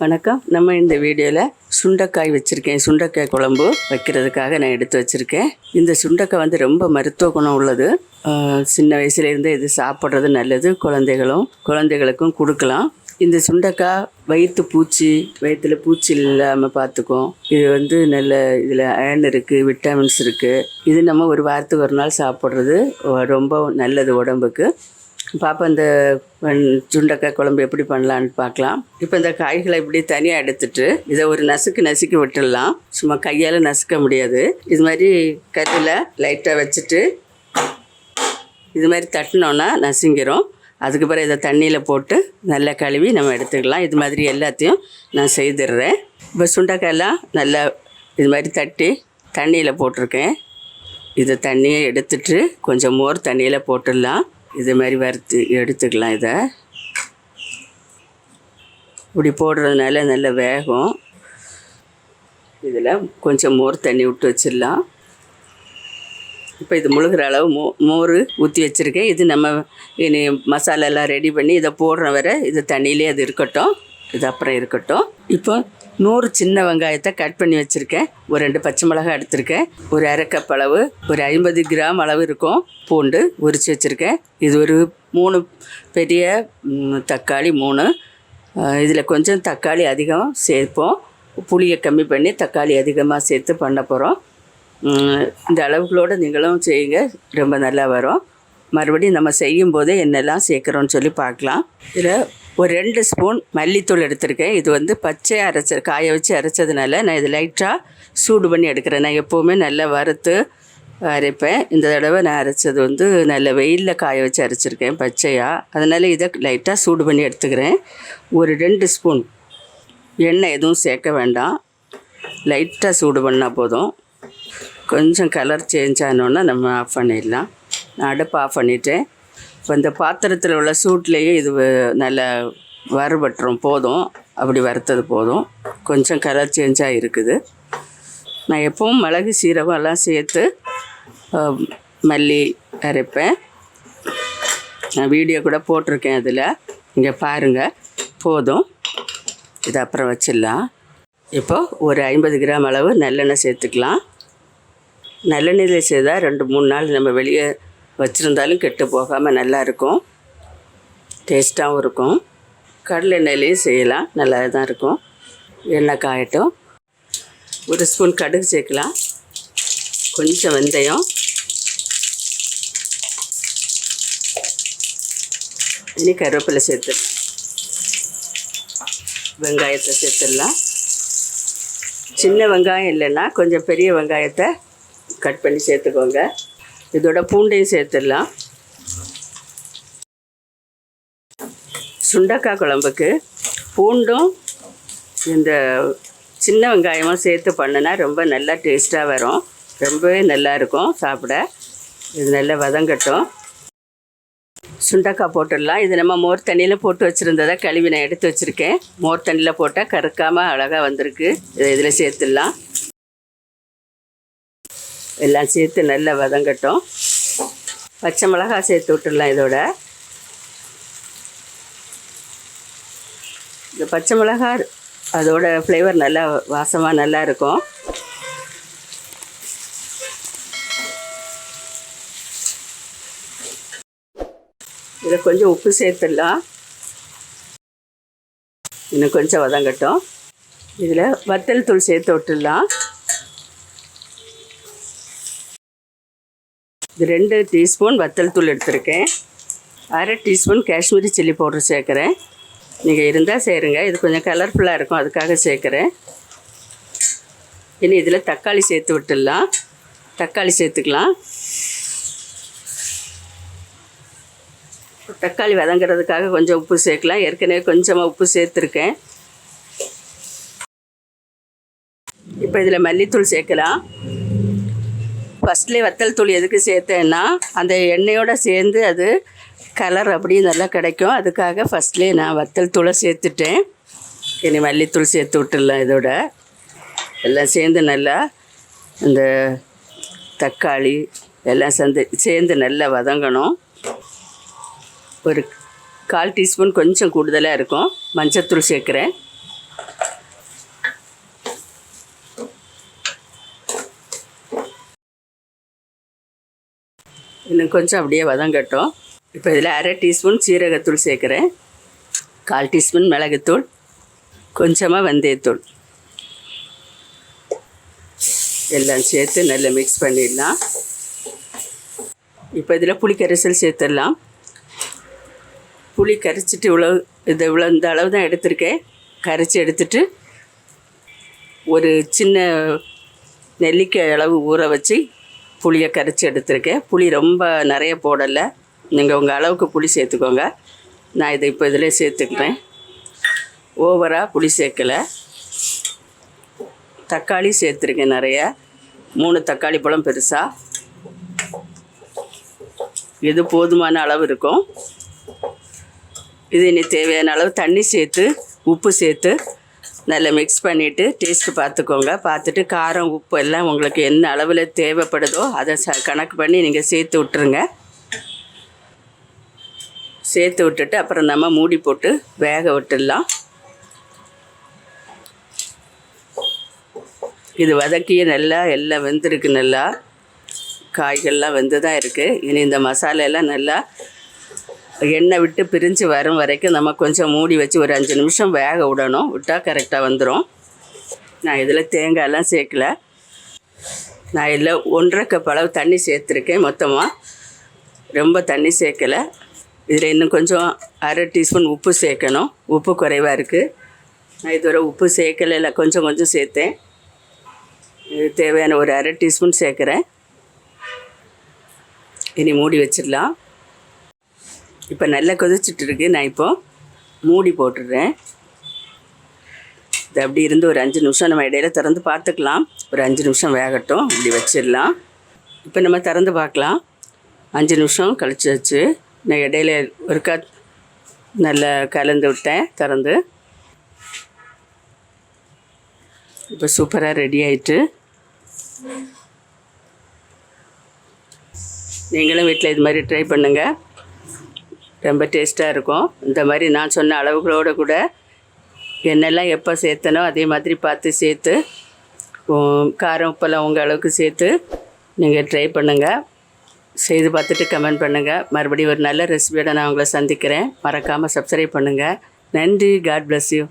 வணக்கம். நம்ம இந்த வீடியோவில் சுண்டைக்காய் வச்சுருக்கேன். சுண்டைக்காய் குழம்பு வைக்கிறதுக்காக நான் எடுத்து வச்சுருக்கேன். இந்த சுண்டைக்காய் வந்து ரொம்ப மருத்துவ குணம் உள்ளது. சின்ன வயசுலேருந்து இது சாப்பிட்றது நல்லது. குழந்தைகளுக்கும் கொடுக்கலாம். இந்த சுண்டைக்காய் வயிற்றில் பூச்சி இல்லாமல் பார்த்துக்கும். இது வந்து நல்ல இதில் அயர்ன் இருக்குது, விட்டமின்ஸ் இருக்குது. இது நம்ம ஒரு வாரத்துக்கு ஒரு நாள் சாப்பிட்றது ரொம்ப நல்லது உடம்புக்கு. பாப்பா இந்த சுண்டைக்காய் குழம்பு எப்படி பண்ணலான்னு பார்க்கலாம். இப்போ இந்த காய்களை இப்படி தனியாக எடுத்துட்டு இதை ஒரு நசுக்கி விட்டுடலாம். சும்மா கையால் நசுக்க முடியாது. இது மாதிரி கல்லில் லைட்டாக வச்சுட்டு இது மாதிரி தட்டினோன்னா நசுங்கிரும். அதுக்கு பிறகு இதை தண்ணியில் போட்டு நல்லா கழுவி நம்ம எடுத்துக்கலாம். இது மாதிரி எல்லாத்தையும் நான் செய்துடுறேன். இப்போ சுண்டைக்காயெல்லாம் நல்லா இது மாதிரி தட்டி தண்ணியில் போட்டிருக்கேன். இதை தண்ணியை எடுத்துட்டு கொஞ்சம் மோர் தண்ணியில் போட்டுடலாம். இது மாதிரி வறுத்து எடுத்துக்கலாம். இதை இப்படி போடுறதுனால நல்ல வேகம். இதில் கொஞ்சம் மோர் தண்ணி விட்டு வச்சிடலாம். இப்போ இது முழுகிற அளவு மோர் ஊற்றி வச்சுருக்கேன். இது நம்ம இனி மசாலாலாம் ரெடி பண்ணி இதை போடுற வரை இது தண்ணியிலே அது இருக்கட்டும். இது அப்புறம் இருக்கட்டும். இப்போ 100 சின்ன வெங்காயத்தை கட் பண்ணி வச்சுருக்கேன். ஒரு 2 பச்சை மிளகாய் எடுத்திருக்கேன். ஒரு அரை கப் அளவு, ஒரு 50 கிராம் அளவு இருக்கும் பூண்டு உரித்து வச்சுருக்கேன். இது ஒரு 3 பெரிய தக்காளி 3. இதில் கொஞ்சம் தக்காளி அதிகம் சேர்ப்போம். புளியை கம்மி பண்ணி தக்காளி அதிகமாக சேர்த்து பண்ண போகிறோம். இந்த அளவுகளோடு நீங்களும் செய்யுங்க, ரொம்ப நல்லா வரும். மறுபடியும் நம்ம செய்யும்போதே என்னெல்லாம் சேர்க்குறோன்னு சொல்லி பார்க்கலாம். இதில் ஒரு 2 ஸ்பூன் மல்லித்தூள் எடுத்திருக்கேன். இது வந்து பச்சையாக காய வச்சு அரைச்சதுனால நான் இது லைட்டாக சூடு பண்ணி எடுக்கிறேன். நான் எப்போவுமே நல்லா வறுத்து அரைப்பேன். இந்த தடவை நான் அரைச்சது வந்து நல்ல வெயிலில் காய வச்சு அரைச்சிருக்கேன் பச்சையாக. அதனால் இதை லைட்டாக சூடு பண்ணி எடுத்துக்கிறேன். ஒரு 2 ஸ்பூன் எண்ணெய் எதுவும் சேர்க்க வேண்டாம், லைட்டாக சூடு பண்ணால் போதும். கொஞ்சம் கலர் சேஞ்ச் ஆனோன்னா நம்ம ஆஃப் பண்ணிடலாம். நான் அடுப்பு ஆஃப் பண்ணிவிட்டேன். இப்போ இந்த பாத்திரத்தில் உள்ள சூட்லேயே இது நல்லா வறுபட்டுரும். போதும், அப்படி வறுத்தது போதும். கொஞ்சம் கலர் சேஞ்சாக இருக்குது. நான் எப்பவும் மிளகு சீரகம் எல்லாம் சேர்த்து மல்லி அரைப்பேன். நான் வீடியோ கூட போட்டிருக்கேன். அதில் இங்கே பாருங்கள். போதும், இது அப்புறம் வச்சிடலாம். இப்போது ஒரு 50 கிராம் அளவு நல்லெண்ணெய் சேர்த்துக்கலாம். நல்லெண்ணெயில் செய்தால் 2-3 நாள் நம்ம வெளியே வச்சுருந்தாலும் கெட்டு போகாமல் நல்லாயிருக்கும், டேஸ்ட்டாகவும் இருக்கும். கடலை எண்ணெயிலையும் செய்யலாம், நல்லா தான் இருக்கும். எண்ணெய் காயட்டும். ஒரு ஸ்பூன் கடுகு சேர்க்கலாம், கொஞ்சம் வெந்தயம், இனி கருவேப்பிலை சேர்த்துடலாம். வெங்காயத்தை சேர்த்துடலாம். சின்ன வெங்காயம் இல்லைன்னா கொஞ்சம் பெரிய வெங்காயத்தை கட் பண்ணி சேர்த்துக்கோங்க. இதோட பூண்டையும் சேர்த்துடலாம். சுண்டைக்காய் குழம்புக்கு பூண்டும் இந்த சின்ன வெங்காயமும் சேர்த்து பண்ணுனா ரொம்ப நல்லா டேஸ்ட்டாக வரும். ரொம்பவே நல்லாயிருக்கும் சாப்பிட. இது நல்லா வதங்கட்டும். சுண்டைக்காய் போட்டுடலாம். இது நம்ம மோர் தண்ணியில் போட்டு வச்சுருந்ததை கழுவி நான் எடுத்து வச்சுருக்கேன். மோர் தண்ணியில் போட்டால் கருக்காமல் அழகாக வந்திருக்கு. இதை இதில் சேர்த்துடலாம். எல்லாம் சேர்த்து நல்லா வதங்கட்டும். பச்சை மிளகாய் சேர்த்து விட்டுடலாம். இதோட இந்த பச்சை மிளகாய் அதோட ஃப்ளேவர் நல்லா வாசமாக நல்லா இருக்கும். இதில் கொஞ்சம் உப்பு சேர்த்துடலாம். இன்னும் கொஞ்சம் வதங்கட்டும். இதில் வத்தல் தூள் சேர்த்து விட்டுடலாம். இது 2 டீஸ்பூன் வத்தல் தூள் எடுத்திருக்கேன். அரை டீஸ்பூன் காஷ்மீரி சில்லி பவுடர் சேர்க்குறேன். நீங்கள் இருந்தால் சேருங்க, இது கொஞ்சம் கலர்ஃபுல்லாக இருக்கும், அதுக்காக சேர்க்குறேன். இனி இதில் தக்காளி சேர்த்து விட்டுடலாம். தக்காளி சேர்த்துக்கலாம். தக்காளி வதங்கிறதுக்காக கொஞ்சம் உப்பு சேர்க்கலாம். ஏற்கனவே கொஞ்சமாக உப்பு சேர்த்துருக்கேன். இப்போ இதில் மல்லித்தூள் சேர்க்கலாம். ஃபஸ்ட்லேயே வத்தல் தூள் எதுக்கு சேர்த்தேன்னா அந்த எண்ணெயோடு சேர்ந்து அது கலர் அப்படியே நல்லா கிடைக்கும். அதுக்காக ஃபஸ்ட்லேயே நான் வத்தல் தூளை சேர்த்துட்டேன். இனி மல்லித்தூள் சேர்த்து விட்டுடலாம். இதோட எல்லாம் சேர்ந்து நல்லா இந்த தக்காளி எல்லாம் சேர்ந்து நல்லா வதங்கணும். ஒரு 1/4 டீஸ்பூன் கொஞ்சம் கூடுதலாக இருக்கும் மஞ்சத்தூள் சேர்க்குறேன். இன்னும் கொஞ்சம் அப்படியே வதங்கட்டும். இப்போ இதில் 1/2 டீஸ்பூன் சீரகத்தூள் சேர்க்குறேன், 1/4 டீஸ்பூன் மிளகுத்தூள், கொஞ்சமாக வெந்தயத்தூள் எல்லாம் சேர்த்து நல்லா மிக்ஸ் பண்ணிடலாம். இப்போ இதில் புளி கரைசல் சேர்த்துடலாம். புளி கரைச்சிட்டு இந்த அளவு தான் எடுத்திருக்கேன். கரைச்சி எடுத்துட்டு ஒரு சின்ன நெல்லிக்காய் அளவு ஊற வச்சு புளியை கரைச்சி எடுத்திருக்கேன். புளி ரொம்ப நிறைய போடலை, நீங்கள் உங்கள் அளவுக்கு புளி சேர்த்துக்கோங்க. நான் இதை இப்போ இதில் சேர்த்துக்கிறேன். ஓவராக புளி சேர்க்கலை. தக்காளி சேர்த்துருக்கேன் நிறைய, 3 தக்காளி பழம் பெருசாக. இது போதுமான அளவு இருக்கும். இது இனி தேவையான அளவு தண்ணி சேர்த்து உப்பு சேர்த்து நல்லா மிக்ஸ் பண்ணிவிட்டு டேஸ்ட்டு பார்த்துக்கோங்க. பார்த்துட்டு காரம் உப்பு எல்லாம் உங்களுக்கு என்ன அளவில் தேவைப்படுதோ அதை கணக்கு பண்ணி நீங்கள் சேர்த்து விட்டுருங்க. சேர்த்து விட்டுட்டு அப்புறம் நம்ம மூடி போட்டு வேக விட்டுடலாம். இது வதக்கியே நல்லா எல்லாம் வெந்திருக்கு. நல்லா காய்கள்லாம் வெந்து தான் இருக்குது. இனி இந்த மசாலையெல்லாம் நல்லா எண்ணெய் விட்டு பிரிஞ்சு வரும் வரைக்கும் நம்ம கொஞ்சம் மூடி வச்சு ஒரு 5 நிமிஷம் வேக விடணும். விட்டால் கரெக்டாக வந்துடும். நான் இதில் தேங்காயெல்லாம் சேர்க்கல. நான் இதில் 1/2 கப் அளவு தண்ணி சேர்த்துருக்கேன் மொத்தமாக, ரொம்ப தண்ணி சேர்க்கலை. இதில் இன்னும் கொஞ்சம் 1/2 டீஸ்பூன் உப்பு சேர்க்கணும். உப்பு குறைவாக இருக்குது. நான் இதுவரை உப்பு சேர்க்கலை, கொஞ்சம் சேர்த்தேன். இது தேவையான ஒரு 1/2 டீஸ்பூன் சேர்க்குறேன். இனி மூடி வச்சிடலாம். இப்போ நல்லா கொதிச்சுட்டு இருக்கு. நான் இப்போ மூடி போட்டுடுறேன். இது அப்படி இருந்து ஒரு 5 நிமிஷம் நம்ம இடையில திறந்து பார்த்துக்கலாம். ஒரு 5 நிமிஷம் வேகட்டும், இப்படி வச்சிடலாம். இப்போ நம்ம திறந்து பார்க்கலாம். 5 நிமிஷம் கழிச்சாச்சு. நான் இடையில ஒருக்கா நல்லா கலந்து விட்டேன் திறந்து. இப்போ சூப்பராக ரெடி ஆயிட்டு. நீங்களும் வீட்டில் இது மாதிரி ட்ரை பண்ணுங்கள், ரொம்ப டேஸ்ட்டாக இருக்கும். இந்த மாதிரி நான் சொன்ன அளவுகளோடு கூட எண்ணெய்லாம் எப்போ சேர்த்தனோ அதே மாதிரி பார்த்து சேர்த்து, காரம் உப்பெல்லாம் உங்கள் அளவுக்கு சேர்த்து நீங்கள் ட்ரை பண்ணுங்கள். செய்து பார்த்துட்டு கமெண்ட் பண்ணுங்கள். மறுபடியும் ஒரு நல்ல ரெசிபியோடு நான் உங்களை சந்திக்கிறேன். மறக்காமல் சப்ஸ்கிரைப் பண்ணுங்கள். நன்றி. God bless you.